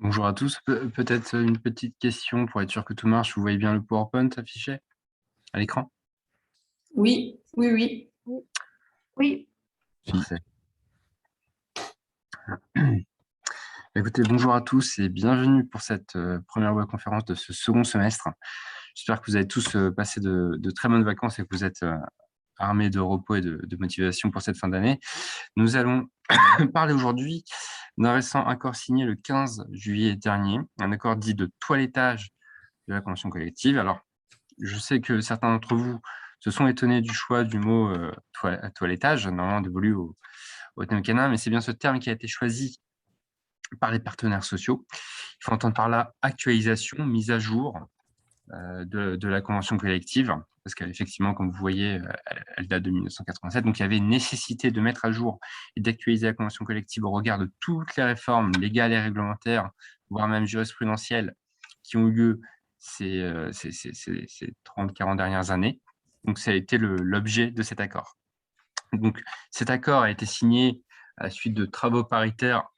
Bonjour à tous. Peut-être une petite question pour être sûr que tout marche. Vous voyez bien le PowerPoint affiché à l'écran? Oui, oui, oui. Oui. Parfait. Écoutez, bonjour à tous et bienvenue pour cette première webconférence de ce second semestre. J'espère que vous avez tous passé de très bonnes vacances et que vous êtes armés de repos et de motivation pour cette fin d'année. Nous allons parler aujourd'hui d'un récent accord signé le 15 juillet dernier, un accord dit de toilettage de la convention collective. Alors, je sais que certains d'entre vous se sont étonnés du choix du mot toilettage, normalement dévolu au thème canin, mais c'est bien ce terme qui a été choisi par les partenaires sociaux. Il faut entendre par là actualisation, mise à jour de la convention collective, parce qu'effectivement, comme vous voyez, elle date de 1987, donc il y avait une nécessité de mettre à jour et d'actualiser la convention collective au regard de toutes les réformes légales et réglementaires, voire même jurisprudentielles, qui ont eu lieu ces 30-40 dernières années. Donc ça a été l'objet de cet accord. Donc cet accord a été signé à la suite de travaux paritaires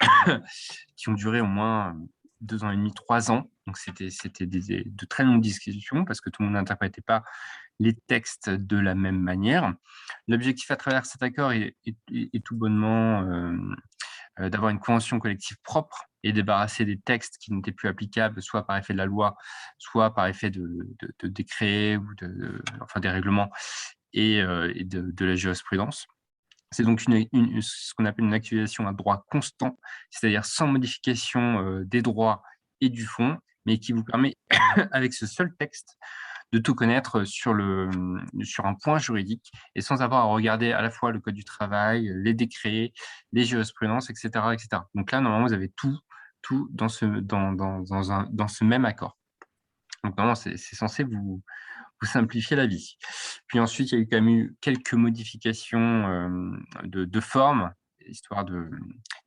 qui ont duré au moins 2 ans et demi, 3 ans. Donc c'était de très longues discussions parce que tout le monde n'interprétait pas les textes de la même manière. L'objectif à travers cet accord est tout bonnement d'avoir une convention collective propre et débarrasser des textes qui n'étaient plus applicables, soit par effet de la loi, soit par effet de décrets ou enfin des règlements et de la jurisprudence. C'est donc ce qu'on appelle une actualisation à droit constant, c'est-à-dire sans modification des droits et du fond, mais qui vous permet, avec ce seul texte, de tout connaître sur un point juridique et sans avoir à regarder à la fois le code du travail, les décrets, les jurisprudences, etc., etc. Donc là, normalement, vous avez tout dans ce même accord. Donc normalement, c'est censé vous simplifier la vie. Puis ensuite, il y a eu quand même eu quelques modifications de forme, histoire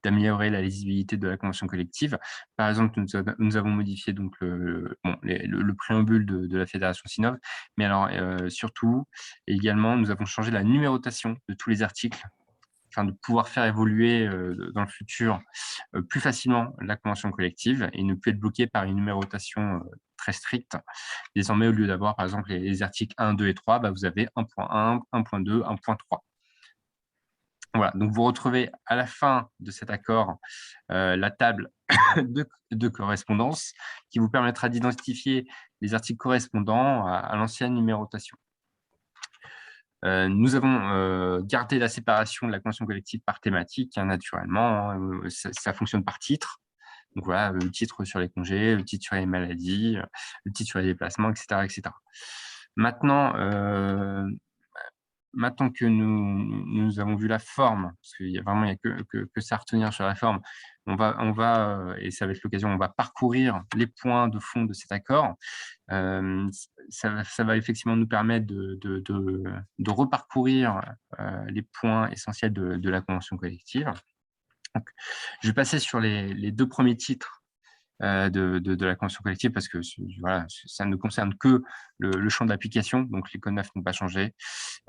d'améliorer la lisibilité de la convention collective. Par exemple, nous avons modifié donc le préambule de la fédération Sinov, mais alors surtout, également, nous avons changé la numérotation de tous les articles afin de pouvoir faire évoluer dans le futur plus facilement la convention collective et ne plus être bloqué par une numérotation très stricte. Désormais, au lieu d'avoir, par exemple, les articles 1, 2 et 3, bah, vous avez 1.1, 1.2, 1.3. Voilà, donc vous retrouvez à la fin de cet accord la table de correspondance qui vous permettra d'identifier les articles correspondants à l'ancienne numérotation. Nous avons gardé la séparation de la convention collective par thématique, hein, naturellement, hein, ça fonctionne par titre. Donc voilà, le titre sur les congés, le titre sur les maladies, le titre sur les déplacements, et cetera, et cetera. Maintenant, maintenant que nous avons vu la forme, parce qu'il y a vraiment il y a que ça à retenir sur la forme, et ça va être l'occasion, on va parcourir les points de fond de cet accord. Ça va effectivement nous permettre de reparcourir les points essentiels de la convention collective. Donc, je vais passer sur les 2 premiers titres de la convention collective parce que voilà, ça ne concerne que le champ d'application, donc les codes NAF n'ont pas changé,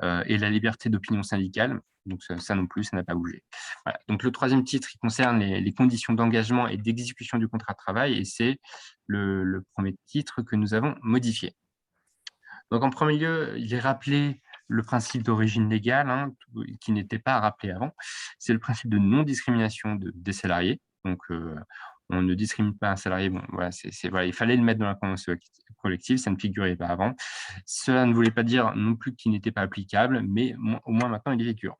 et la liberté d'opinion syndicale, donc ça non plus, ça n'a pas bougé. Voilà. Donc le troisième titre, il concerne les conditions d'engagement et d'exécution du contrat de travail, et c'est le premier titre que nous avons modifié. Donc en premier lieu, il est rappelé le principe d'origine légale, hein, qui n'était pas rappelé avant. C'est le principe de non-discrimination des salariés. Donc on ne discrimine pas un salarié. Bon, voilà, voilà, il fallait le mettre dans la convention collective, ça ne figurait pas avant. Cela ne voulait pas dire non plus qu'il n'était pas applicable, mais au moins maintenant il y figure.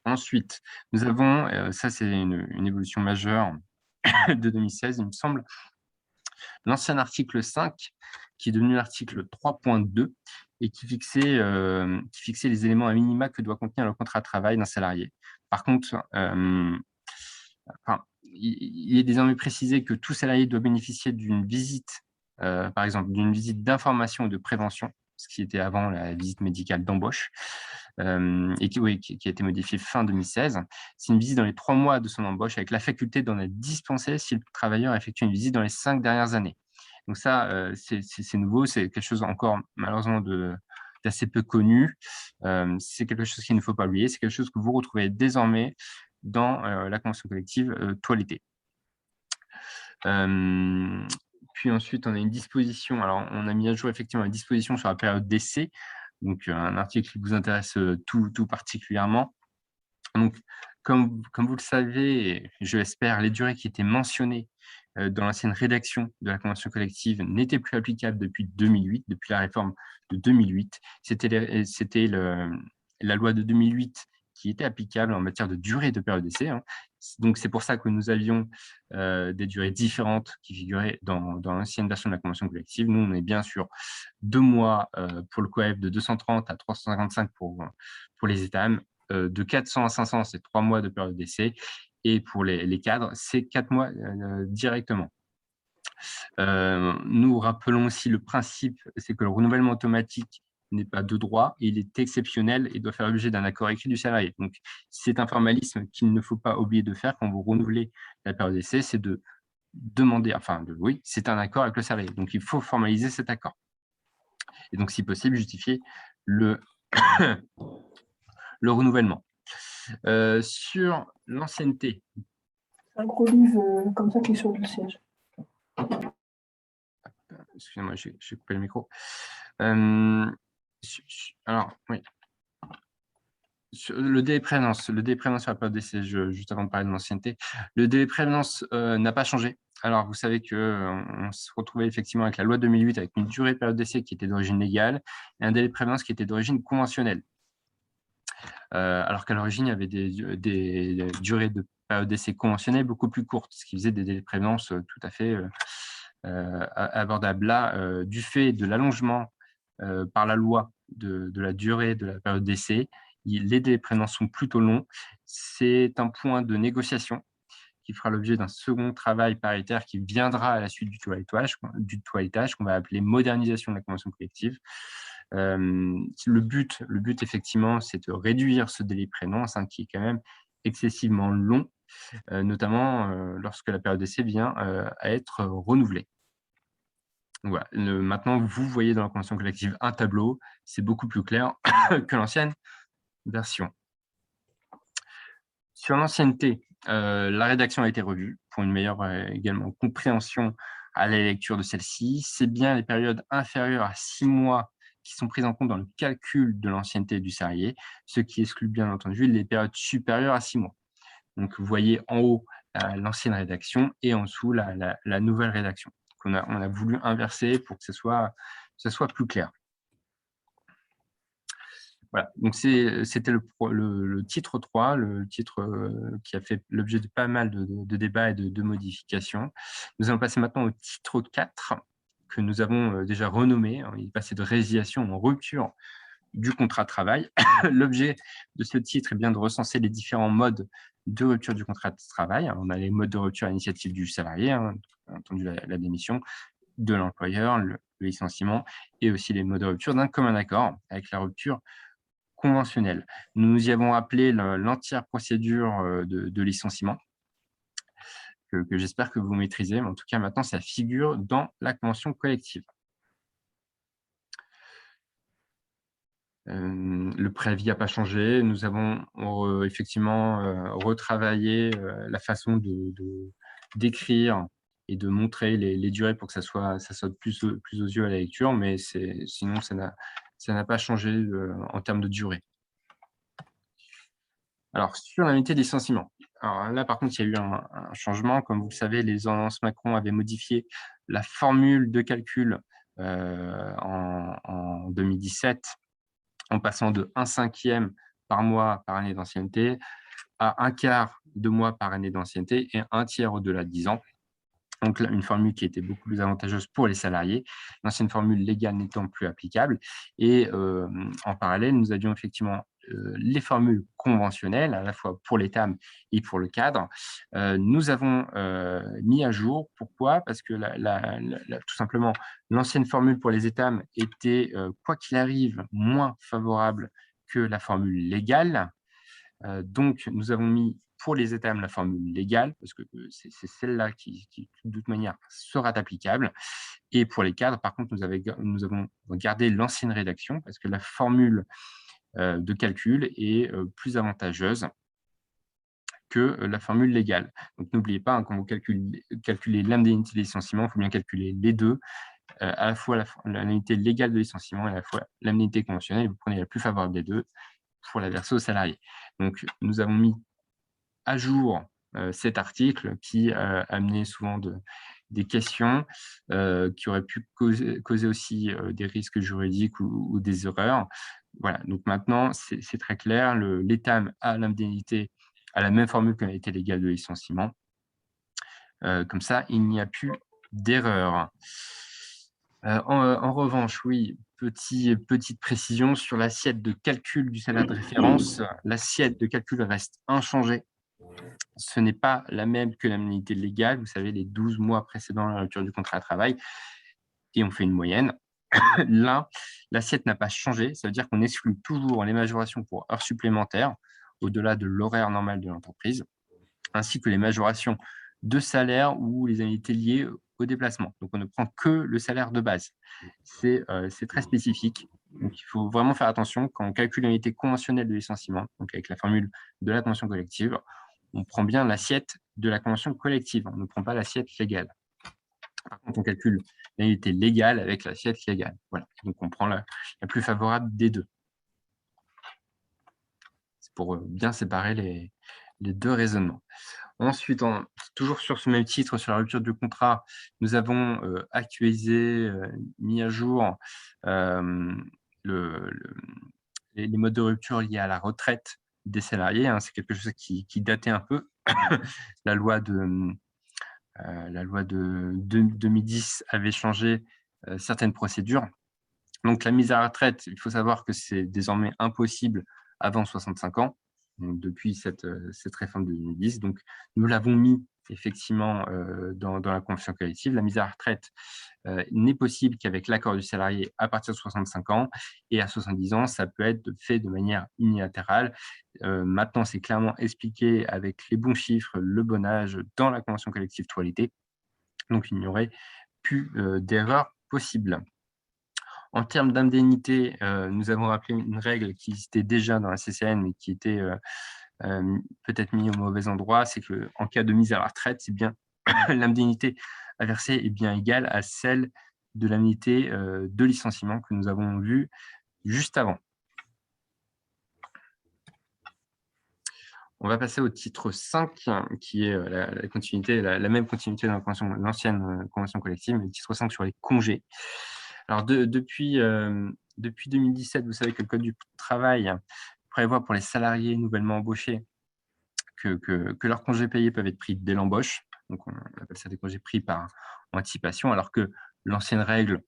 Ensuite, nous avons, ça c'est une évolution majeure de 2016, il me semble, l'ancien article 5, qui est devenu l'article 3.2 et qui fixait les éléments à minima que doit contenir le contrat de travail d'un salarié. Par contre, il est désormais précisé que tout salarié doit bénéficier d'une visite, par exemple, d'une visite d'information et de prévention, ce qui était avant la visite médicale d'embauche, et qui a été modifiée fin 2016. C'est une visite dans les 3 mois de son embauche avec la faculté d'en être dispensé si le travailleur effectue une visite dans les 5 dernières années. Donc ça, c'est nouveau, c'est quelque chose encore malheureusement d'assez peu connu. C'est quelque chose qu'il ne faut pas oublier, c'est quelque chose que vous retrouvez désormais dans la convention collective toilettée. Puis ensuite, on a une disposition. Alors, on a mis à jour effectivement la disposition sur la période d'essai, donc un article qui vous intéresse tout particulièrement. Donc, comme vous le savez, et je l'espère, les durées qui étaient mentionnées dans l'ancienne rédaction de la convention collective n'étaient plus applicables depuis 2008, depuis la réforme de 2008. C'était la loi de 2008 qui était applicable en matière de durée de période d'essai, hein. Donc, c'est pour ça que nous avions des durées différentes qui figuraient dans l'ancienne version de la convention collective. Nous, on est bien sûr 2 mois pour le COEF, de 230 à 355 pour les ETAM, de 400 à 500, c'est 3 mois de période d'essai. Et pour les cadres, c'est 4 mois directement. Nous rappelons aussi le principe, c'est que le renouvellement automatique n'est pas de droit, il est exceptionnel et doit faire l'objet d'un accord écrit du salarié. Donc, c'est un formalisme qu'il ne faut pas oublier de faire quand vous renouvelez la période d'essai, c'est de demander, oui, c'est un accord avec le salarié. Donc, il faut formaliser cet accord. Et donc, si possible, justifier le, le renouvellement. Sur l'ancienneté. Un gros livre comme ça qui est sur le siège. Excusez-moi, j'ai coupé le micro. Alors, oui. Sur le délai de prévenance sur la période d'essai, juste avant de parler de l'ancienneté, le délai de prévenance n'a pas changé. Alors, vous savez qu'on se retrouvait effectivement avec la loi 2008 avec une durée de période d'essai qui était d'origine légale et un délai de prévenance qui était d'origine conventionnelle. Alors qu'à l'origine, il y avait des durées de période d'essai conventionnelle beaucoup plus courtes, ce qui faisait des délais de prévenance tout à fait abordables. Là, du fait de l'allongement par la loi de la durée de la période d'essai, les délais de prévenance sont plutôt longs. C'est un point de négociation qui fera l'objet d'un second travail paritaire qui viendra à la suite du toilettage qu'on va appeler modernisation de la convention collective. Le but, effectivement, c'est de réduire ce délai de prévenance qui est quand même excessivement long, notamment lorsque la période d'essai vient à être renouvelée. Voilà. Maintenant, vous voyez dans la convention collective un tableau, c'est beaucoup plus clair que l'ancienne version. Sur l'ancienneté, la rédaction a été revue pour une meilleure également compréhension à la lecture de celle-ci. C'est bien les périodes inférieures à 6 mois qui sont prises en compte dans le calcul de l'ancienneté du salarié, ce qui exclut bien entendu les périodes supérieures à 6 mois. Donc, vous voyez en haut l'ancienne rédaction et en dessous la nouvelle rédaction. On a voulu inverser pour que ce soit plus clair. Voilà, donc c'était le titre 3, le titre qui a fait l'objet de pas mal de débats et de modifications. Nous allons passer maintenant au titre 4, que nous avons déjà renommé. Il est passé de résiliation en rupture du contrat de travail. L'objet de ce titre est bien de recenser les différents modes de rupture du contrat de travail. On a les modes de rupture à l'initiative du salarié, bien entendu la démission, de l'employeur, le licenciement, et aussi les modes de rupture d'un commun accord avec la rupture conventionnelle. Nous y avons appelé l'entière procédure de licenciement, que j'espère que vous maîtrisez, mais en tout cas maintenant ça figure dans la convention collective. Le préavis n'a pas changé. Nous avons effectivement retravaillé la façon d'écrire et de montrer les durées pour que ça soit plus aux yeux à la lecture, mais sinon ça n'a pas changé en termes de durée. Alors, sur l'indemnité de licenciement. Alors là, par contre, il y a eu un changement. Comme vous le savez, les ordonnances Macron avaient modifié la formule de calcul en 2017, en passant de 1/5 par mois par année d'ancienneté à 1/4 de mois par année d'ancienneté et 1/3 au-delà de 10 ans. Donc, là, une formule qui était beaucoup plus avantageuse pour les salariés, l'ancienne formule légale n'étant plus applicable. Et en parallèle, nous avions effectivement les formules conventionnelles, à la fois pour les TAM et pour le cadre. Nous avons mis à jour. Pourquoi? Parce que tout simplement, l'ancienne formule pour les ETAM était, quoi qu'il arrive, moins favorable que la formule légale. Donc, nous avons mis pour les ETAM la formule légale, parce que c'est celle-là qui, de toute manière, sera applicable. Et pour les cadres, par contre, nous avons gardé l'ancienne rédaction, parce que la formule de calcul est plus avantageuse que la formule légale. Donc, n'oubliez pas, hein, quand vous calculez l'indemnité de licenciement, il faut bien calculer les deux, à la fois l'indemnité légale de licenciement et à la fois l'indemnité conventionnelle. Vous prenez la plus favorable des deux pour la verser aux salariés. Donc, nous avons mis à jour cet article qui amenait souvent des questions qui auraient pu causer aussi des risques juridiques ou des erreurs. Voilà, donc maintenant, c'est très clair. L'État a l'indemnité à la même formule que l'indemnité légale de licenciement. Comme ça, il n'y a plus d'erreur. En revanche, oui, petite précision sur l'assiette de calcul du salaire de référence. L'assiette de calcul reste inchangée. Ce n'est pas la même que l'indemnité légale. Vous savez, les 12 mois précédant la rupture du contrat de travail. Et on fait une moyenne. Là, l'assiette n'a pas changé. Ça veut dire qu'on exclut toujours les majorations pour heures supplémentaires au-delà de l'horaire normal de l'entreprise, ainsi que les majorations de salaire ou les indemnités liées au déplacement. Donc, on ne prend que le salaire de base. C'est très spécifique. Donc, il faut vraiment faire attention quand on calcule l'indemnité conventionnelle de licenciement, donc avec la formule de la convention collective, on prend bien l'assiette de la convention collective. On ne prend pas l'assiette légale. Par contre, on calcule l'indemnité légale avec l'assiette légale. Voilà. Donc, on prend la plus favorable des deux. C'est pour bien séparer les deux raisonnements. Ensuite, toujours sur ce même titre, sur la rupture du contrat, nous avons actualisé, mis à jour les modes de rupture liés à la retraite des salariés. Hein. C'est quelque chose qui datait un peu. La loi de 2010 avait changé certaines procédures. Donc, la mise à la retraite, il faut savoir que c'est désormais impossible avant 65 ans, donc depuis cette réforme de 2010. Donc, nous l'avons mis effectivement dans la convention collective. La mise à la retraite n'est possible qu'avec l'accord du salarié à partir de 65 ans, et à 70 ans, ça peut être fait de manière unilatérale. Maintenant, c'est clairement expliqué avec les bons chiffres, le bon âge dans la convention collective totalité. Donc, il n'y aurait plus d'erreur possible. En termes d'indemnité, nous avons rappelé une règle qui existait déjà dans la CCN, mais qui était peut-être mise au mauvais endroit, c'est qu'en cas de mise à la retraite, c'est bien l'indemnité à verser est bien égale à celle de l'indemnité de licenciement que nous avons vue juste avant. On va passer au titre 5, qui est la continuité, la même continuité dans l'ancienne convention collective, mais le titre 5 sur les congés. Alors, depuis 2017, vous savez que le Code du travail prévoit pour les salariés nouvellement embauchés que leurs congés payés peuvent être pris dès l'embauche. Donc, on appelle ça des congés pris par anticipation, alors que l'ancienne règle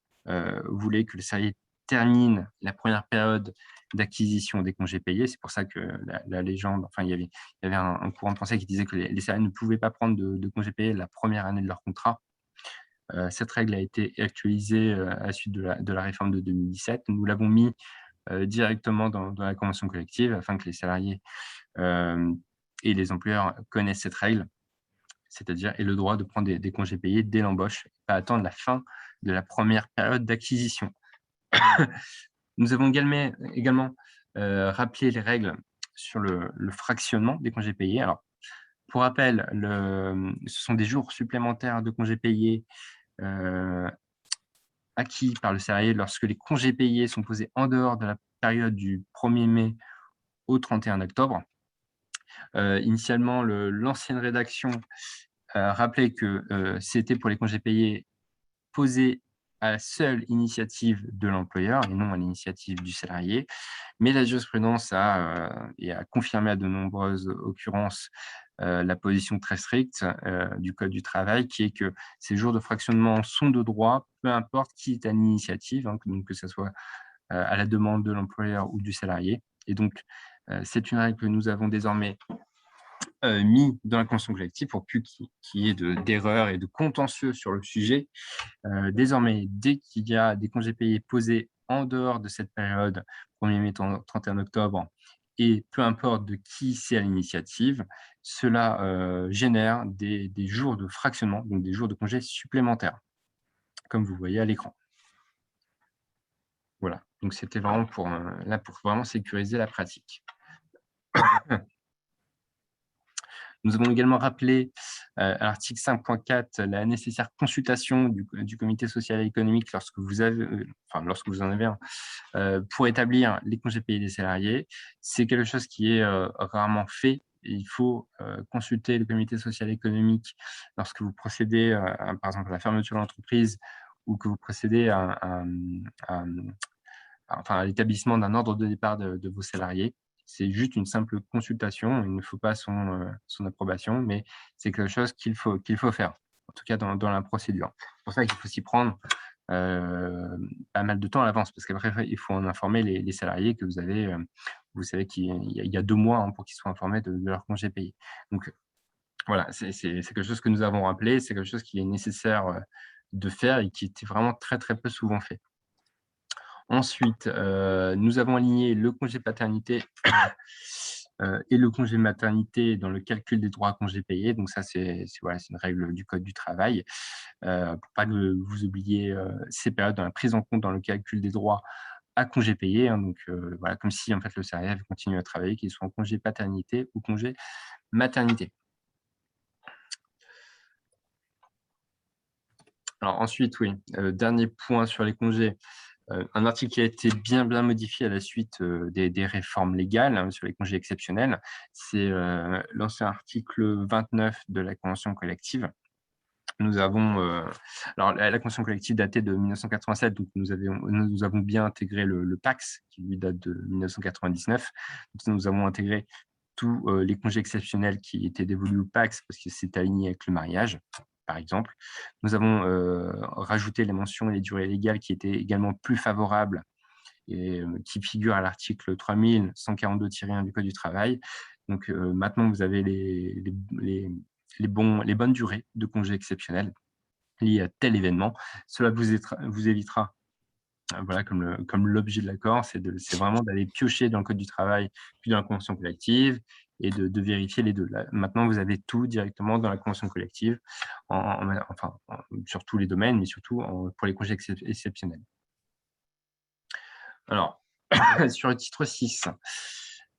voulait que les salariés terminent la première période d'acquisition des congés payés. C'est pour ça que la légende, enfin, il y avait un courant de pensée qui disait que les salariés ne pouvaient pas prendre de congés payés la première année de leur contrat. Cette règle a été actualisée à la suite de la réforme de 2017. Nous l'avons mis directement dans la convention collective afin que les salariés et les employeurs connaissent cette règle, c'est-à-dire aient le droit de prendre des congés payés dès l'embauche, pas attendre la fin de la première période d'acquisition. Nous avons également rappelé les règles sur le fractionnement des congés payés. Alors, pour rappel, ce sont des jours supplémentaires de congés payés acquis par le salarié lorsque les congés payés sont posés en dehors de la période du 1er mai au 31 octobre. Initialement, l'ancienne rédaction rappelait que c'était pour les congés payés posés à la seule initiative de l'employeur et non à l'initiative du salarié. Mais la jurisprudence a confirmé à de nombreuses occurrences la position très stricte du Code du travail, qui est que ces jours de fractionnement sont de droit, peu importe qui est à l'initiative, hein, donc que ce soit à la demande de l'employeur ou du salarié. Et donc, c'est une règle que nous avons désormais mis dans la convention collective pour plus qu'il y ait d'erreurs et de contentieux sur le sujet. Désormais, dès qu'il y a des congés payés posés en dehors de cette période, 1er mai, 31 octobre, et peu importe de qui c'est à l'initiative, cela génère des jours de fractionnement, donc des jours de congés supplémentaires, comme vous voyez à l'écran. Voilà, donc c'était vraiment pour vraiment sécuriser la pratique. Nous avons également rappelé à l'article 5.4 la nécessaire consultation du comité social et économique lorsque vous en avez un, pour établir les congés payés des salariés. C'est quelque chose qui est rarement fait. Il faut consulter le comité social et économique lorsque vous procédez, par exemple, à la fermeture de l'entreprise ou que vous procédez à l'établissement d'un ordre de départ de vos salariés. C'est juste une simple consultation, il ne faut pas son approbation, mais c'est quelque chose qu'il faut faire, en tout cas dans la procédure. C'est pour ça qu'il faut s'y prendre pas mal de temps à l'avance, parce qu'après, il faut en informer les salariés que vous avez, vous savez qu'il y a 2 mois, hein, pour qu'ils soient informés de leurs congés payés. Donc voilà, c'est quelque chose que nous avons rappelé, c'est quelque chose qui est nécessaire de faire et qui était vraiment très, très peu souvent fait. Ensuite, nous avons aligné le congé paternité et le congé maternité dans le calcul des droits à congés payés. Donc ça, c'est une règle du code du travail, pour pas que vous oubliez ces périodes dans la prise en compte dans le calcul des droits à congés payés, hein. Donc voilà, comme si en fait le salarié avait continué à travailler, qu'il soit en congé paternité ou congé maternité. Alors ensuite, oui, dernier point sur les congés. Un article qui a été bien modifié à la suite des réformes légales, hein, sur les congés exceptionnels. C'est l'ancien article 29 de la convention collective. Nous avons, alors la convention collective datait de 1987, donc nous avons bien intégré le PACS, qui lui date de 1999. Donc nous avons intégré tous les congés exceptionnels qui étaient dévolus au PACS parce que c'est aligné avec le mariage, par exemple. Nous avons rajouté les mentions et les durées légales qui étaient également plus favorables et qui figurent à l'article 3142-1 du Code du travail. Donc maintenant, vous avez les bonnes durées de congés exceptionnels liés à tel événement. Cela vous évitera, voilà, comme l'objet de l'accord, c'est vraiment d'aller piocher dans le Code du travail, puis dans la convention collective, et de vérifier les deux. Là, maintenant, vous avez tout directement dans la convention collective, sur tous les domaines, mais surtout pour les congés exceptionnels. Alors, sur le titre 6,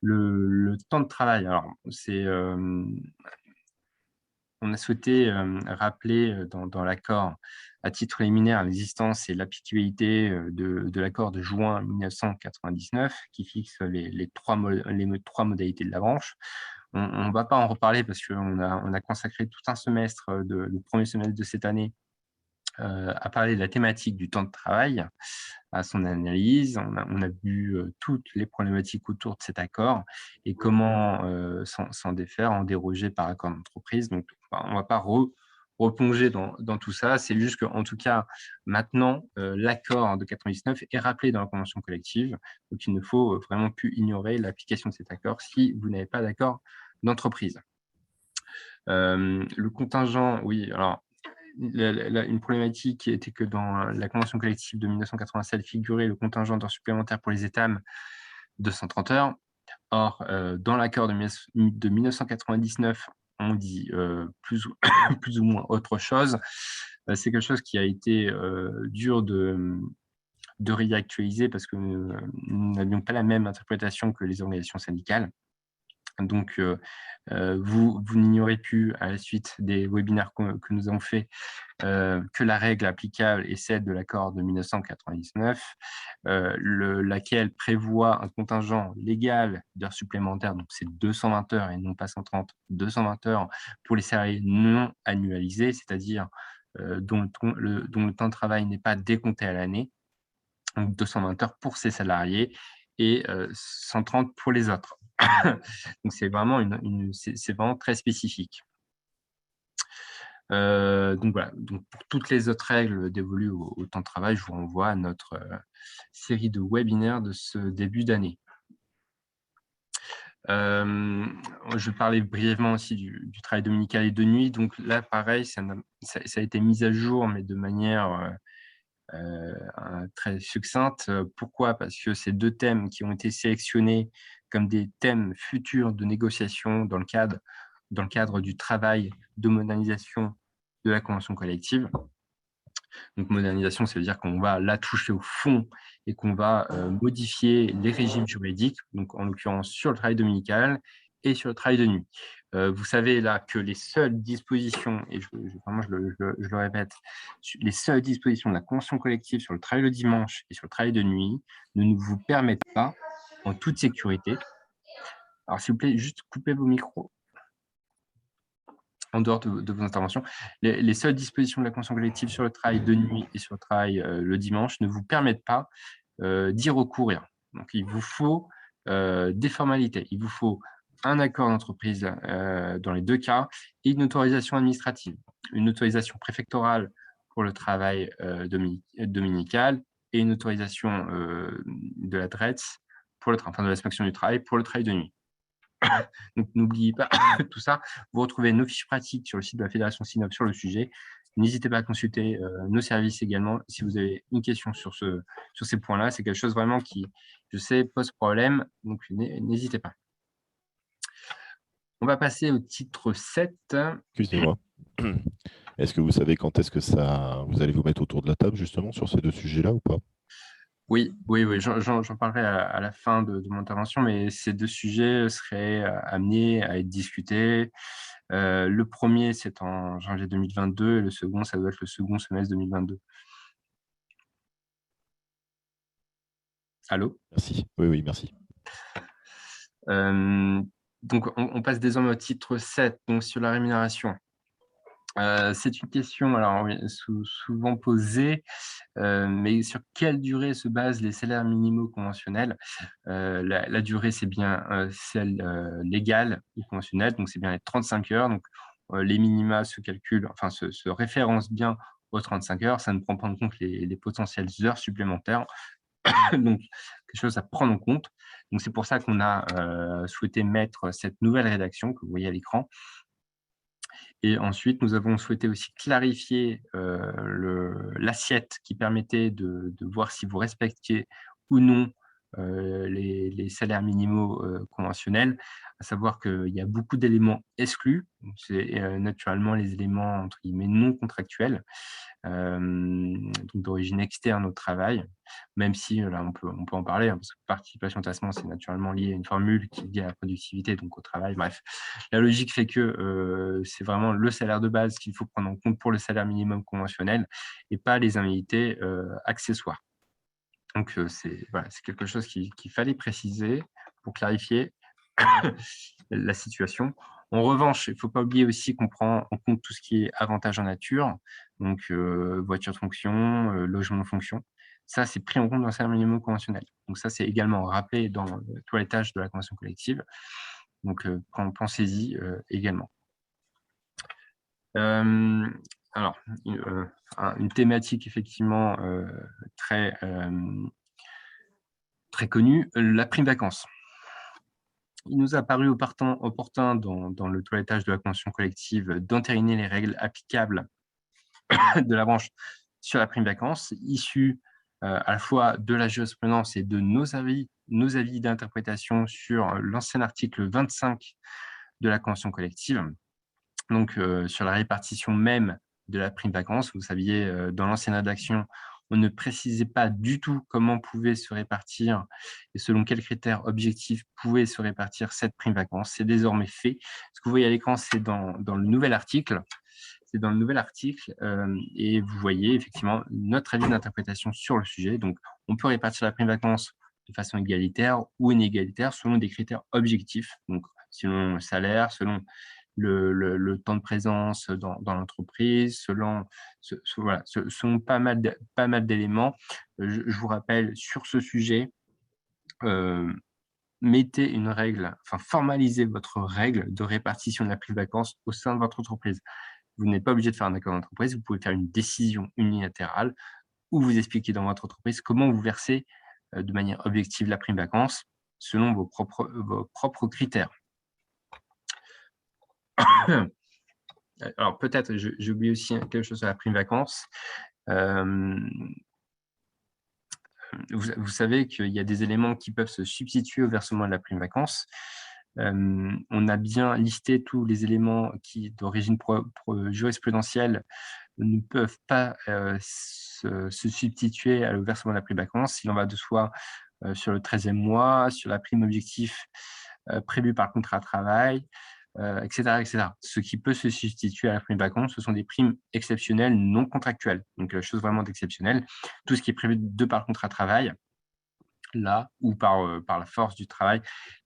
le temps de travail. Alors, on a souhaité rappeler dans l'accord, à titre préliminaire, l'existence et l'applicabilité de l'accord de juin 1999 qui fixe les trois modalités de la branche. On ne va pas en reparler parce qu'on a consacré tout un semestre, le premier semestre de cette année, à parler de la thématique du temps de travail, à son analyse. On a vu toutes les problématiques autour de cet accord et comment s'en défaire, en déroger par accord d'entreprise. Donc, on ne va pas replonger dans tout ça. C'est juste qu'en tout cas, maintenant, l'accord de 99 est rappelé dans la convention collective. Donc, il ne faut vraiment plus ignorer l'application de cet accord si vous n'avez pas d'accord d'entreprise. Le contingent, oui, alors, une problématique était que dans la convention collective de 1987 figurait le contingent d'heures supplémentaires pour les ETAM de 130 heures. Or, dans l'accord de 1999, on dit plus ou moins autre chose. C'est quelque chose qui a été dur de réactualiser parce que nous n'avions pas la même interprétation que les organisations syndicales. Donc, vous n'ignorez plus, à la suite des webinaires que nous avons faits, que la règle applicable est celle de l'accord de 1999, laquelle prévoit un contingent légal d'heures supplémentaires, donc c'est 220 heures et non pas 130, 220 heures pour les salariés non annualisés, c'est-à-dire dont le temps de travail n'est pas décompté à l'année, donc 220 heures pour ces salariés et 130 pour les autres. Donc c'est vraiment c'est vraiment très spécifique. Donc voilà, donc pour toutes les autres règles dévolues au temps de travail, je vous renvoie à notre série de webinaires de ce début d'année. Je parlais brièvement aussi du travail dominical et de nuit. Donc là, pareil, ça a été mis à jour, mais de manière très succincte. Pourquoi? Parce que ces deux thèmes qui ont été sélectionnés comme des thèmes futurs de négociation dans le cadre du travail de modernisation de la convention collective. Donc modernisation, ça veut dire qu'on va là toucher au fond et qu'on va modifier les régimes juridiques, donc en l'occurrence sur le travail dominical et sur le travail de nuit. Vous savez là que les seules dispositions, et vraiment je le répète, les seules dispositions de la convention collective sur le travail le dimanche et sur le travail de nuit ne vous permettent pas, en toute sécurité, alors s'il vous plaît, juste coupez vos micros en dehors de vos interventions. Les seules dispositions de la convention collective sur le travail de nuit et sur le travail le dimanche ne vous permettent pas d'y recourir. Donc, il vous faut des formalités. Il vous faut un accord d'entreprise dans les 2 cas et une autorisation administrative. Une autorisation préfectorale pour le travail dominical et une autorisation de la DRETS pour enfin de l'inspection du travail pour le travail de nuit. Donc, n'oubliez pas tout ça. Vous retrouvez nos fiches pratiques sur le site de la Fédération SINOP sur le sujet. N'hésitez pas à consulter nos services également si vous avez une question sur ces points-là. C'est quelque chose vraiment qui, je sais, pose problème, donc n'hésitez pas. On va passer au titre 7. Excusez-moi. Est-ce que vous savez quand est-ce que vous allez vous mettre autour de la table justement sur ces 2 sujets-là ou pas? Oui, j'en parlerai à la fin de mon intervention, mais ces 2 sujets seraient amenés à être discutés. Le premier, c'est en janvier 2022 et le second, ça doit être le second semestre 2022. Allô? Merci. Oui, merci. Donc, on passe désormais au titre 7, donc sur la rémunération. C'est une question alors, oui, souvent posée, mais sur quelle durée se basent les salaires minimaux conventionnels? La durée, c'est bien celle légale ou conventionnelle, donc c'est bien les 35 heures. Donc, les minima se calculent, enfin se référencent bien aux 35 heures. Ça ne prend pas en compte les potentielles heures supplémentaires. Donc, quelque chose à prendre en compte. Donc, c'est pour ça qu'on a souhaité mettre cette nouvelle rédaction que vous voyez à l'écran. Et ensuite, nous avons souhaité aussi clarifier l'assiette qui permettait de voir si vous respectiez ou non les salaires minimaux conventionnels, à savoir qu'il y a beaucoup d'éléments exclus. C'est naturellement les éléments entre guillemets non contractuels, donc d'origine externe au travail, même si là on peut en parler, hein, parce que participation tassement, c'est naturellement lié à une formule qui est liée à la productivité, donc au travail. Bref, la logique fait que c'est vraiment le salaire de base qu'il faut prendre en compte pour le salaire minimum conventionnel et pas les indemnités accessoires. Donc c'est quelque chose qu'il fallait préciser pour clarifier la situation. En revanche, il ne faut pas oublier aussi qu'on prend en compte tout ce qui est avantages en nature, donc voiture de fonction, logement de fonction. Ça, c'est pris en compte dans le salaire minimum conventionnel. Donc ça, c'est également rappelé dans le toilettage de la convention collective. Donc pensez-y également. Alors, une thématique effectivement très connue, la prime vacances. Il nous a paru opportun dans le toilettage de la convention collective d'entériner les règles applicables de la branche sur la prime vacances, issues à la fois de la jurisprudence et de nos avis d'interprétation sur l'ancien article 25 de la convention collective. Donc, sur la répartition même de la prime vacances, vous saviez, dans l'ancienne rédaction, on ne précisait pas du tout comment pouvait se répartir et selon quels critères objectifs pouvait se répartir cette prime vacances. C'est désormais fait. Ce que vous voyez à l'écran, c'est dans le nouvel article. C'est dans le nouvel article et vous voyez effectivement notre avis d'interprétation sur le sujet. Donc, on peut répartir la prime vacances de façon égalitaire ou inégalitaire selon des critères objectifs. Donc, selon le salaire, selon le temps de présence dans l'entreprise, voilà, ce sont pas mal d'éléments. Je vous rappelle, sur ce sujet, mettez une règle, enfin formalisez votre règle de répartition de la prime vacances au sein de votre entreprise. Vous n'êtes pas obligé de faire un accord d'entreprise, vous pouvez faire une décision unilatérale où vous expliquez dans votre entreprise comment vous versez de manière objective la prime vacances selon vos propres critères. Alors peut-être, j'ai oublié aussi quelque chose sur la prime vacances. Vous savez qu'il y a des éléments qui peuvent se substituer au versement de la prime vacances. On a bien listé tous les éléments qui, d'origine jurisprudentielle, ne peuvent pas se substituer au versement de la prime vacances. Il en va de soi sur le 13e mois, sur la prime objectif prévue par contrat de travail, etc., etc. Ce qui peut se substituer à la prime vacances, ce sont des primes exceptionnelles non contractuelles. Donc, chose vraiment d'exceptionnelle. Tout ce qui est prévu de par le contrat de travail, là, ou par la force du travail,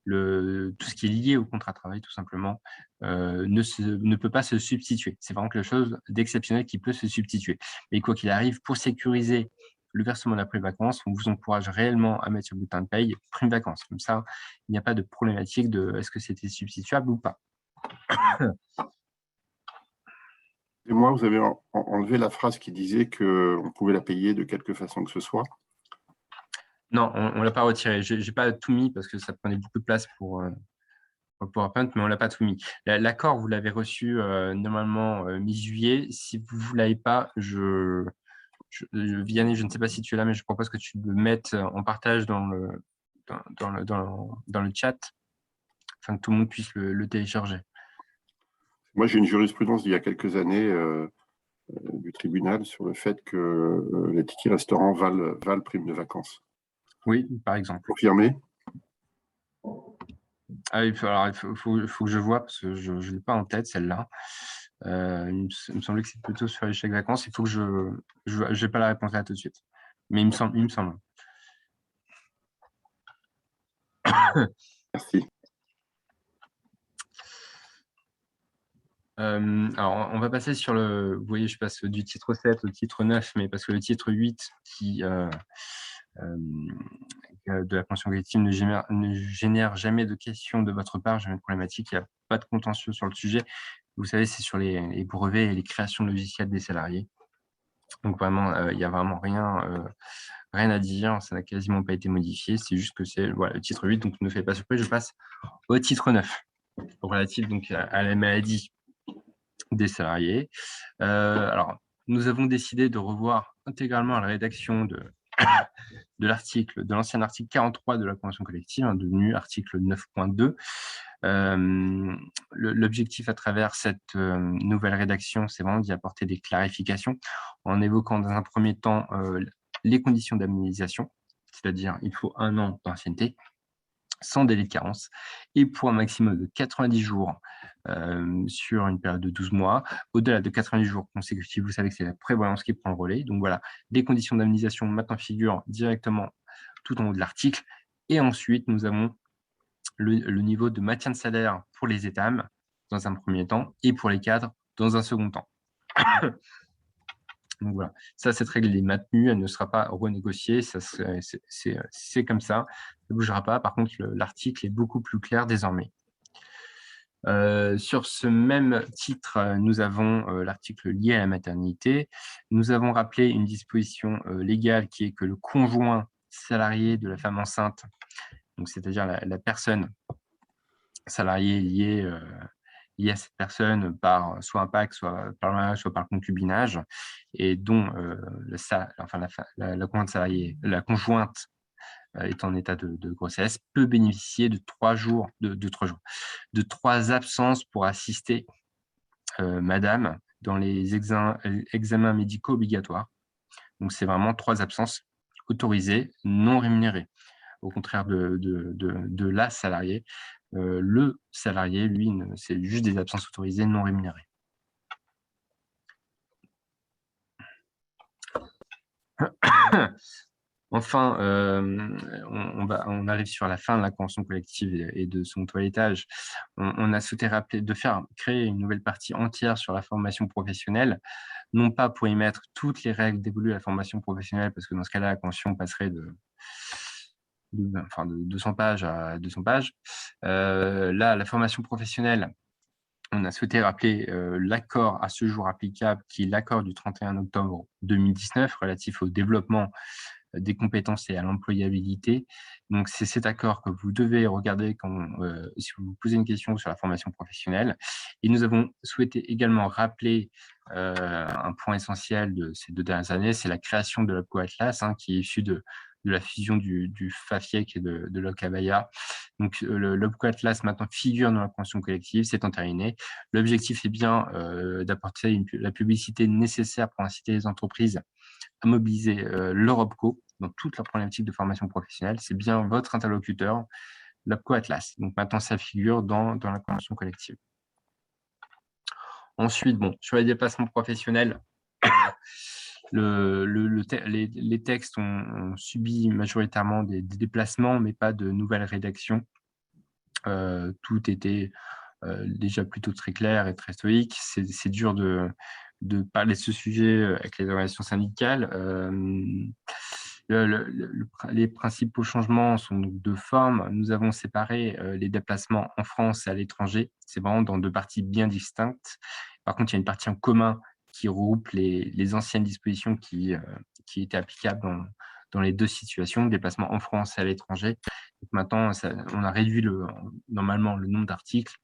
tout ce qui est lié au contrat de travail, tout simplement, ne peut pas se substituer. C'est vraiment quelque chose d'exceptionnel qui peut se substituer. Mais quoi qu'il arrive, pour sécuriser le versement de la prime vacances, on vous encourage réellement à mettre sur le bulletin de paye prime vacances. Comme ça, il n'y a pas de problématique de est-ce que c'était substituable ou pas. Et moi, vous avez enlevé la phrase qui disait qu'on pouvait la payer de quelque façon que ce soit. Non, on ne l'a pas retiré. Je n'ai pas tout mis parce que ça prenait beaucoup de place pour le PowerPoint, mais on ne l'a pas tout mis. L'accord, vous l'avez reçu normalement mi-juillet. Si vous ne l'avez pas, Vianney, je ne sais pas si tu es là, mais je propose que tu le mettes en partage dans le chat afin que tout le monde puisse le télécharger. Moi, j'ai une jurisprudence d'il y a quelques années du tribunal sur le fait que les tickets restaurants valent prime de vacances. Oui, par exemple. Confirmé? Ah, il faut que je vois parce que je ne l'ai pas en tête, celle-là. Il me semblait que c'est plutôt sur les chèques vacances. Il faut que je n'ai pas la réponse là tout de suite. Mais il me semble. Merci. Alors, on va passer sur le... Vous voyez, je passe du titre 7 au titre 9, mais parce que le titre 8 de la convention collective ne génère jamais de questions de votre part, jamais de problématique, il n'y a pas de contentieux sur le sujet. Vous savez, c'est sur les brevets et les créations logicielles des salariés. Donc vraiment, il n'y a vraiment rien à dire, ça n'a quasiment pas été modifié, c'est juste que c'est le titre 8, donc ne faites pas surprise, je passe au titre 9, relatif donc à la maladie des salariés. Alors, nous avons décidé de revoir intégralement la rédaction de l'ancien article 43 de la convention collective, devenu article 9.2. L'objectif à travers cette nouvelle rédaction, c'est vraiment d'y apporter des clarifications en évoquant dans un premier temps les conditions d'indemnisation, c'est-à-dire il faut 1 an d'ancienneté, sans délai de carence, et pour un maximum de 90 jours sur une période de 12 mois. Au-delà de 90 jours consécutifs, vous savez que c'est la prévoyance qui prend le relais. Donc voilà, des conditions d'indemnisation maintenant figurent directement tout en haut de l'article. Et ensuite, nous avons le niveau de maintien de salaire pour les étames dans un premier temps et pour les cadres dans un second temps. Donc voilà, ça, cette règle est maintenue, elle ne sera pas renégociée, c'est comme ça, ça ne bougera pas. Par contre, l'article est beaucoup plus clair désormais. Sur ce même titre, nous avons l'article lié à la maternité. Nous avons rappelé une disposition légale qui est que le conjoint salarié de la femme enceinte, donc c'est-à-dire la personne salariée liée à cette personne par soit un pacte, soit par le mariage, soit par le concubinage, et dont la conjointe est en état de grossesse, peut bénéficier de 3 absences pour assister madame dans les examens médicaux obligatoires. Donc, c'est vraiment 3 absences autorisées, non rémunérées. Au contraire de la salariée, le salarié, lui, c'est juste des absences autorisées non rémunérées. Enfin, on arrive sur la fin de la convention collective et de son toilettage. On a souhaité créer une nouvelle partie entière sur la formation professionnelle, non pas pour y mettre toutes les règles dévolues à la formation professionnelle, parce que dans ce cas-là, la convention passerait de 200 pages à 200 pages. Là, la formation professionnelle, on a souhaité rappeler l'accord à ce jour applicable, qui est l'accord du 31 octobre 2019 relatif au développement des compétences et à l'employabilité. Donc, c'est cet accord que vous devez regarder si vous vous posez une question sur la formation professionnelle. Et nous avons souhaité également rappeler un point essentiel de ces 2 dernières années, c'est la création de l'OPCO Atlas, qui est issue de la fusion du FAFIEC et de l'OCABAYA. Donc, l'OPCO Atlas maintenant figure dans la convention collective, c'est entériné. L'objectif est bien d'apporter la publicité nécessaire pour inciter les entreprises à mobiliser leur OPCO dans toute leur problématique de formation professionnelle. C'est bien votre interlocuteur, l'OPCO Atlas. Donc maintenant, ça figure dans la convention collective. Ensuite, bon, sur les déplacements professionnels, les textes ont subi majoritairement des déplacements, mais pas de nouvelles rédactions. Tout était déjà plutôt très clair et très stoïque. C'est dur de parler de ce sujet avec les organisations syndicales. Les principaux changements sont donc de forme. Nous avons séparé les déplacements en France et à l'étranger. C'est vraiment dans deux parties bien distinctes. Par contre, il y a une partie en commun qui regroupe les anciennes dispositions qui étaient applicables dans les deux situations, déplacement en France et à l'étranger. Maintenant, on a réduit normalement le nombre d'articles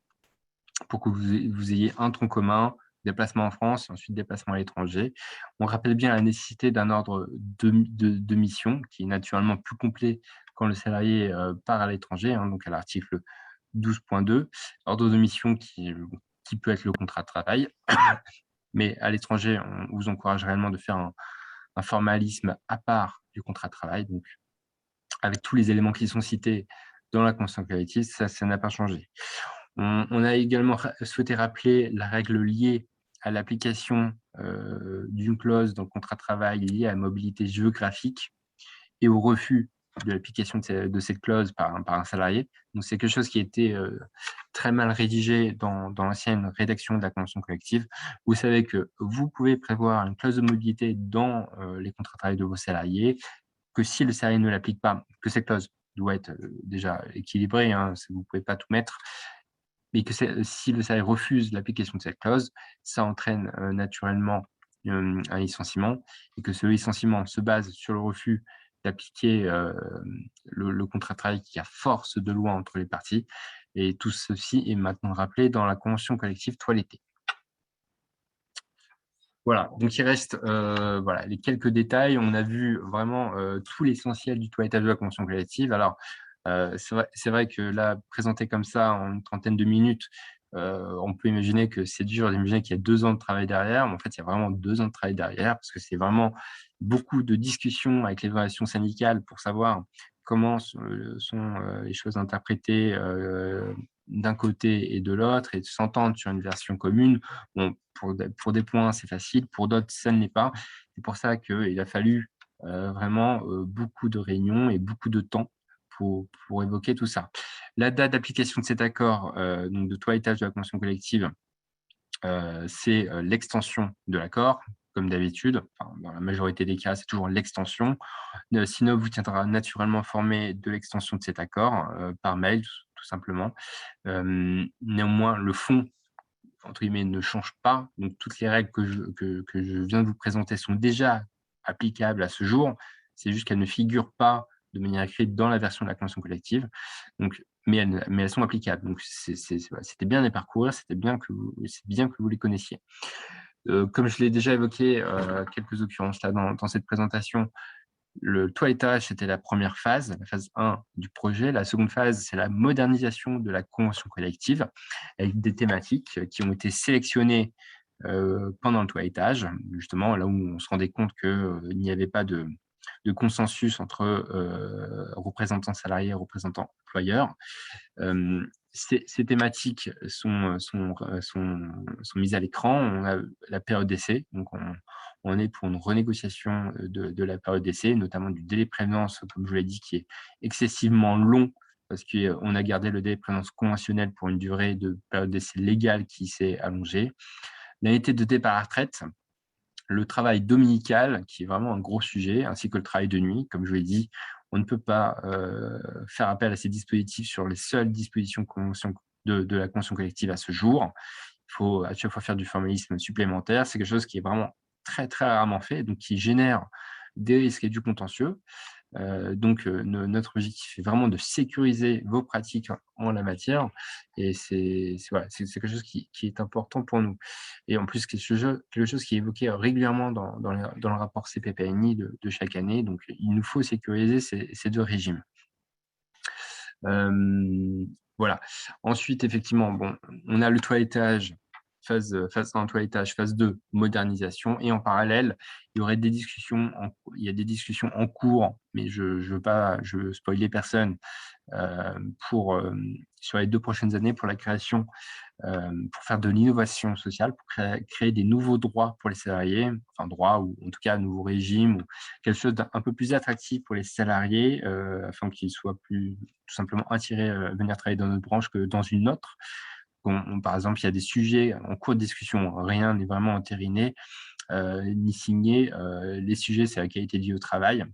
pour que vous ayez un tronc commun, déplacement en France et ensuite déplacement à l'étranger. On rappelle bien la nécessité d'un ordre de mission qui est naturellement plus complet quand le salarié part à l'étranger, hein, donc à l'article 12.2, ordre de mission qui peut être le contrat de travail. Mais à l'étranger, on vous encourage réellement de faire un formalisme à part du contrat de travail, donc avec tous les éléments qui sont cités dans la convention collective, ça n'a pas changé. On a également souhaité rappeler la règle liée à l'application d'une clause dans le contrat de travail liée à la mobilité géographique et au refus de l'application de cette clause par un salarié. Donc, c'est quelque chose qui a été très mal rédigé dans l'ancienne rédaction de la convention collective. Vous savez que vous pouvez prévoir une clause de mobilité dans les contrats de travail de vos salariés, que si le salarié ne l'applique pas, que cette clause doit être déjà équilibrée, hein, vous ne pouvez pas tout mettre, mais que si le salarié refuse l'application de cette clause, ça entraîne naturellement un licenciement, et que ce licenciement se base sur le refus d'appliquer le contrat de travail qui a force de loi entre les parties. Et tout ceci est maintenant rappelé dans la convention collective toilettée. Voilà, donc il reste voilà, les quelques détails. On a vu vraiment tout l'essentiel du toilettage de la convention collective. Alors, c'est vrai que là, présenté comme ça en une trentaine de minutes, on peut imaginer que c'est dur d'imaginer qu'il y a 2 ans de travail derrière, mais en fait, il y a vraiment 2 ans de travail derrière, parce que c'est vraiment beaucoup de discussions avec les organisations syndicales pour savoir comment sont les choses interprétées d'un côté et de l'autre, et de s'entendre sur une version commune. Bon, pour des points, c'est facile, pour d'autres, ça ne l'est pas. C'est pour ça qu'il a fallu vraiment beaucoup de réunions et beaucoup de temps pour évoquer tout ça. La date d'application de cet accord, donc de toilettage de la convention collective, c'est l'extension de l'accord, comme d'habitude. Enfin, dans la majorité des cas, c'est toujours l'extension. Sinop vous tiendra naturellement informé de l'extension de cet accord par mail, tout simplement. Néanmoins, le fond, entre guillemets, ne change pas. Donc, toutes les règles que je viens de vous présenter sont déjà applicables à ce jour. C'est juste qu'elles ne figurent pas de manière écrite dans la version de la convention collective. Donc, mais elles sont applicables. Donc, c'était bien de les parcourir, c'est bien que vous les connaissiez. Comme je l'ai déjà évoqué quelques occurrences là dans cette présentation, le toilettage, c'était la première phase, la phase 1 du projet. La seconde phase, c'est la modernisation de la convention collective avec des thématiques qui ont été sélectionnées pendant le toilettage, justement là où on se rendait compte qu'il n'y avait pas de consensus entre représentants salariés et représentants employeurs. Ces thématiques sont mises à l'écran. On a la période d'essai, donc on est pour une renégociation de la période d'essai, notamment du délai de prévenance, comme je vous l'ai dit, qui est excessivement long, parce qu'on a gardé le délai de prévenance conventionnel pour une durée de période d'essai légale qui s'est allongée. L'année de départ à la retraite, le travail dominical, qui est vraiment un gros sujet, ainsi que le travail de nuit. Comme je l'ai dit, on ne peut pas faire appel à ces dispositifs sur les seules dispositions de la convention collective à ce jour. Il faut à chaque fois faire du formalisme supplémentaire. C'est quelque chose qui est vraiment très, très rarement fait, donc qui génère des risques et du contentieux. Notre objectif est vraiment de sécuriser vos pratiques en la matière, et c'est quelque chose qui est important pour nous. Et en plus, quelque chose qui est évoqué régulièrement dans le rapport CPPNI de chaque année. Donc, il nous faut sécuriser ces deux régimes. Voilà. Ensuite, effectivement, bon, on a le toilettage phase 1, toilettage, phase 2, modernisation. Et en parallèle, il y aurait des discussions il y a des discussions en cours, mais je veux spoiler personne, sur les 2 prochaines années pour la création, pour faire de l'innovation sociale, pour créer des nouveaux droits pour les salariés, enfin droits ou en tout cas un nouveau régime ou quelque chose d'un peu plus attractif pour les salariés, afin qu'ils soient plus tout simplement attirés à venir travailler dans notre branche que dans une autre. Par exemple, il y a des sujets en cours de discussion, rien n'est vraiment entériné ni signé. Les sujets, c'est la qualité de vie au travail,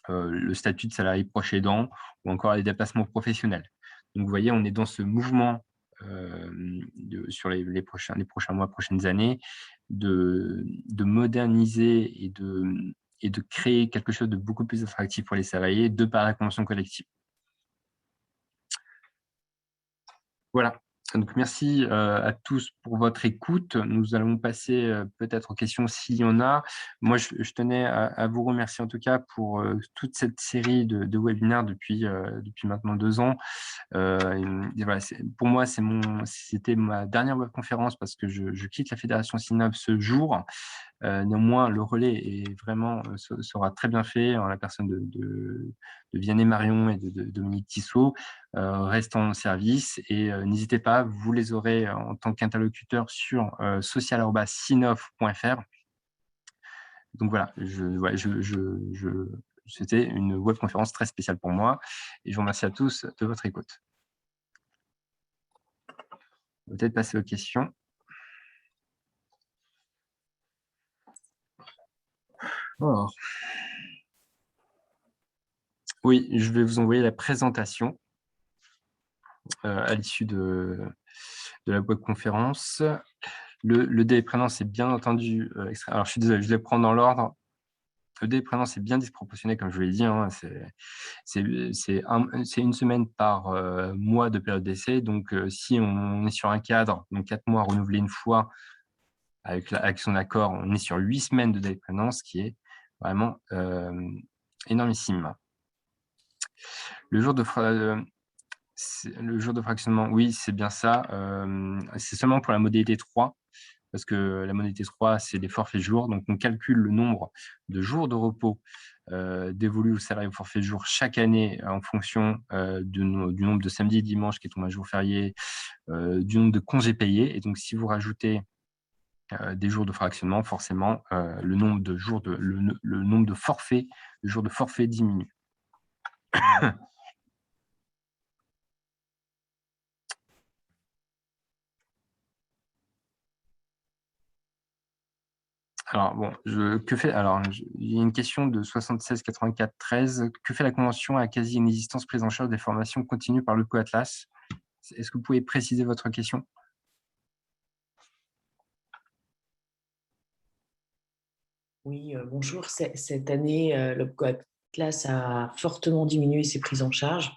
le statut de salarié proche aidant ou encore les déplacements professionnels. Donc, vous voyez, on est dans ce mouvement sur les prochains mois, prochaines années, de moderniser et de créer quelque chose de beaucoup plus attractif pour les salariés de par la convention collective. Voilà. Donc, merci à tous pour votre écoute. Nous allons passer peut-être aux questions s'il y en a. Moi, je tenais à vous remercier en tout cas pour toute cette série de webinaires depuis maintenant 2 ans. Et voilà, pour moi, c'était ma dernière webconférence parce que je quitte la Fédération Synapse ce jour. Néanmoins, le relais sera très bien fait en la personne de Vianney Marion et de Dominique Tissot. Restent en service et n'hésitez pas, vous les aurez en tant qu'interlocuteur sur social@sinov.fr. Donc voilà, c'était une webconférence très spéciale pour moi et je vous remercie à tous de votre écoute. On va peut-être passer aux questions. Alors. Oui, je vais vous envoyer la présentation à l'issue de la webconférence. Le délai de prénom, c'est bien entendu extrait. Alors, je suis désolé, je vais prendre dans l'ordre. Le délai de prénom, c'est bien disproportionné, comme je vous l'ai dit. Hein, c'est une semaine par mois de période d'essai. Donc, si on est sur un cadre, donc 4 mois renouvelé une fois avec son accord, on est sur 8 semaines de délai de prénom, ce qui est vraiment énormissime. Le jour de fractionnement, oui, c'est bien ça. C'est seulement pour la modalité 3, parce que la modalité 3, c'est des forfaits jours. Donc, on calcule le nombre de jours de repos dévolus aux salariés au forfait jour chaque année en fonction du nombre de samedis et dimanches qui tombent un jour férié, du nombre de congés payés. Et donc, si vous rajoutez des jours de fractionnement, forcément, le nombre de jours le nombre de forfaits, le jour de forfait diminue. Alors, bon, il y a une question de 76 84 13. Que fait la Convention à quasi-inexistence prise en charge des formations continues par le Co-Atlas? Est-ce que vous pouvez préciser votre question? Oui, bonjour. Cette année, le Co-Atlas a fortement diminué ses prises en charge.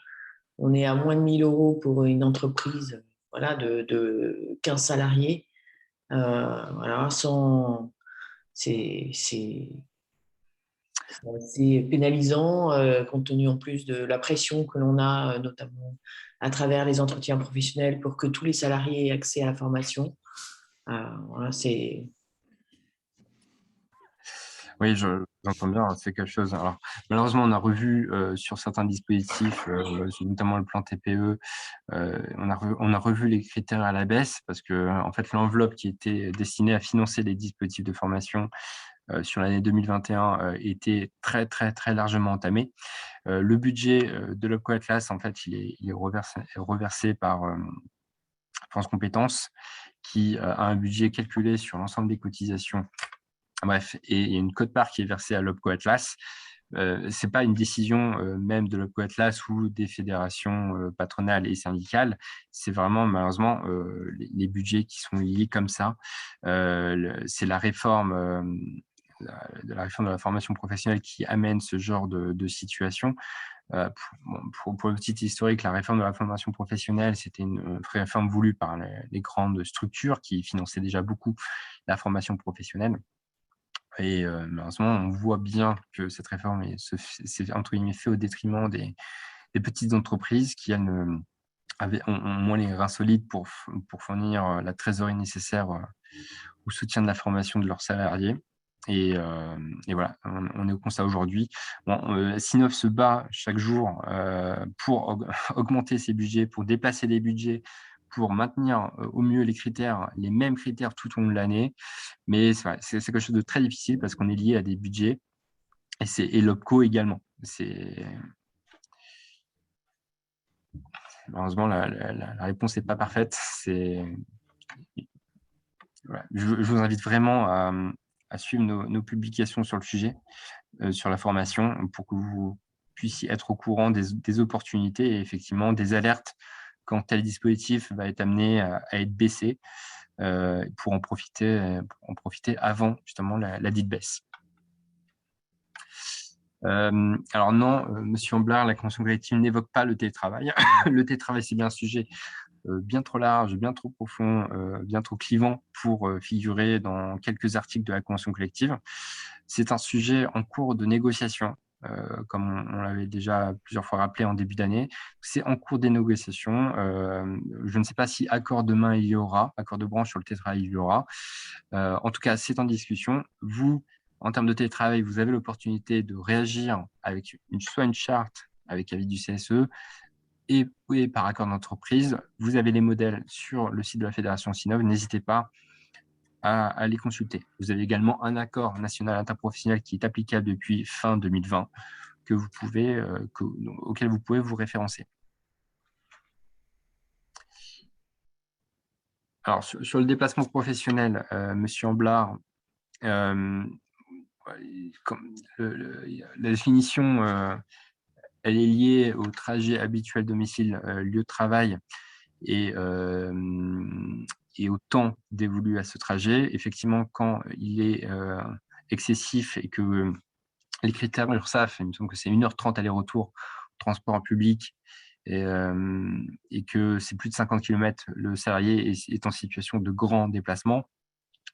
On est à moins de 1 000 € pour une entreprise de 15 salariés. Voilà, c'est assez pénalisant compte tenu en plus de la pression que l'on a, notamment à travers les entretiens professionnels pour que tous les salariés aient accès à la formation. Voilà, c'est... Oui, j'entends bien, c'est quelque chose. Alors, malheureusement, on a revu sur certains dispositifs, notamment le plan TPE, on a revu les critères à la baisse parce que en fait, l'enveloppe qui était destinée à financer les dispositifs de formation sur l'année 2021 était très, très, très largement entamée. Le budget de l'OPCO Atlas, en fait, il est reversé par France Compétences, qui a un budget calculé sur l'ensemble des cotisations. Bref, et il y a une quote-part qui est versée à l'OPCO Atlas. Ce n'est pas une décision même de l'OPCO Atlas ou des fédérations patronales et syndicales. C'est vraiment, malheureusement, les budgets qui sont liés comme ça. C'est la réforme de la formation professionnelle qui amène ce genre de situation. Pour le petit historique, la réforme de la formation professionnelle, c'était une réforme voulue par les grandes structures qui finançaient déjà beaucoup la formation professionnelle. Et malheureusement, on voit bien que cette réforme s'est entre guillemets fait au détriment des petites entreprises qui, elles, ont moins les reins solides pour fournir la trésorerie nécessaire au soutien de la formation de leurs salariés. Et voilà, on est au constat aujourd'hui. Bon, Sinov se bat chaque jour pour augmenter ses budgets, pour déplacer les budgets, pour maintenir au mieux les mêmes critères tout au long de l'année. Mais c'est quelque chose de très difficile parce qu'on est lié à des budgets et l'OPCO également. Malheureusement, la réponse n'est pas parfaite. Voilà. Je vous invite vraiment à suivre nos publications sur le sujet, sur la formation, pour que vous puissiez être au courant des opportunités et effectivement des alertes quand tel dispositif va être amené à être baissé, pour en profiter avant justement la dite baisse. Alors non, Monsieur Amblard, la convention collective n'évoque pas le télétravail. Le télétravail, c'est bien un sujet bien trop large, bien trop profond, bien trop clivant pour figurer dans quelques articles de la convention collective. C'est un sujet en cours de négociation, comme on l'avait déjà plusieurs fois rappelé en début d'année. C'est en cours des négociations. Je ne sais pas si accord demain il y aura, accord de branche sur le télétravail il y aura. En tout cas, c'est en discussion. Vous, en termes de télétravail, vous avez l'opportunité de réagir avec soit une charte avec avis du CSE, et par accord d'entreprise. Vous avez les modèles sur le site de la Fédération Sinov. N'hésitez pas à les consulter. Vous avez également un accord national interprofessionnel qui est applicable depuis fin 2020 auquel vous pouvez vous référencer. Alors, sur le déplacement professionnel, Monsieur Amblard, la définition, elle est liée au trajet habituel domicile-lieu de travail et au temps dévolu à ce trajet. Effectivement, quand il est excessif et que les critères URSSAF, il me semble que c'est 1h30 aller-retour transport en public et que c'est plus de 50 km, le salarié est en situation de grand déplacement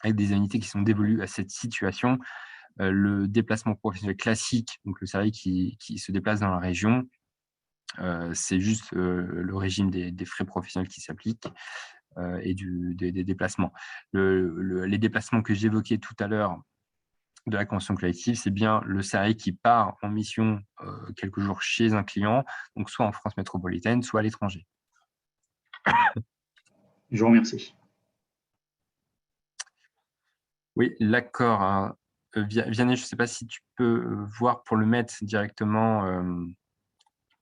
avec des unités qui sont dévolues à cette situation. Le déplacement professionnel classique, donc le salarié qui se déplace dans la région, c'est juste le régime des frais professionnels qui s'appliquent et des déplacements. Les déplacements que j'évoquais tout à l'heure de la convention collective, c'est bien le salarié qui part en mission quelques jours chez un client, donc soit en France métropolitaine, soit à l'étranger. Je vous remercie. Oui, l'accord. Vianney, je ne sais pas si tu peux voir pour le mettre directement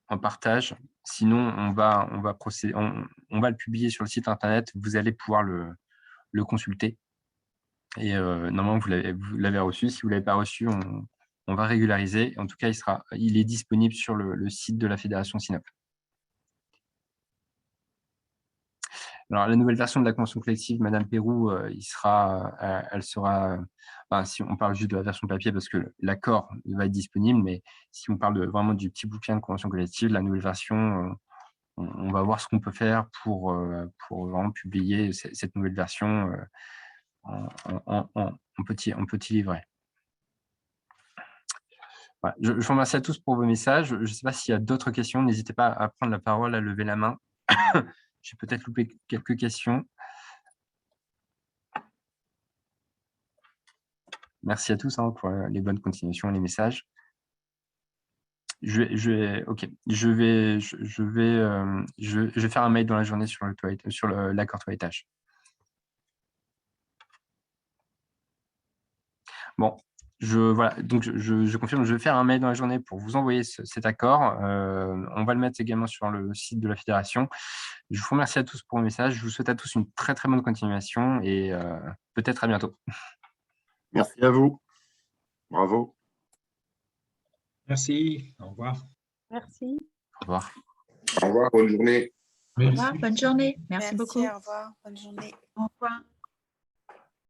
en partage. Sinon, on va le publier sur le site internet. Vous allez pouvoir le consulter. Et normalement, vous l'avez reçu. Si vous ne l'avez pas reçu, on va régulariser. En tout cas, il est disponible sur le site de la Fédération Sinop. Alors, la nouvelle version de la convention collective, Madame Pérou, elle sera, si on parle juste de la version papier, parce que l'accord va être disponible, mais si on parle vraiment du petit bouquin de convention collective, la nouvelle version, on va voir ce qu'on peut faire pour vraiment publier cette nouvelle version en petit livret. Voilà. Je vous remercie à tous pour vos messages. Je ne sais pas s'il y a d'autres questions. N'hésitez pas à prendre la parole, à lever la main. J'ai peut-être loupé quelques questions. Merci à tous pour les bonnes continuations et les messages. Je vais faire un mail dans la journée sur l'accord toilettage. Bon, donc je confirme, je vais faire un mail dans la journée pour vous envoyer cet accord. On va le mettre également sur le site de la Fédération. Je vous remercie à tous pour vos messages. Je vous souhaite à tous une très très bonne continuation et peut-être à bientôt. Merci à vous. Bravo. Merci. Au revoir. Merci. Au revoir. Au revoir, bonne journée. Merci. Au revoir, bonne journée. Merci beaucoup. Au revoir, bonne journée. Au revoir.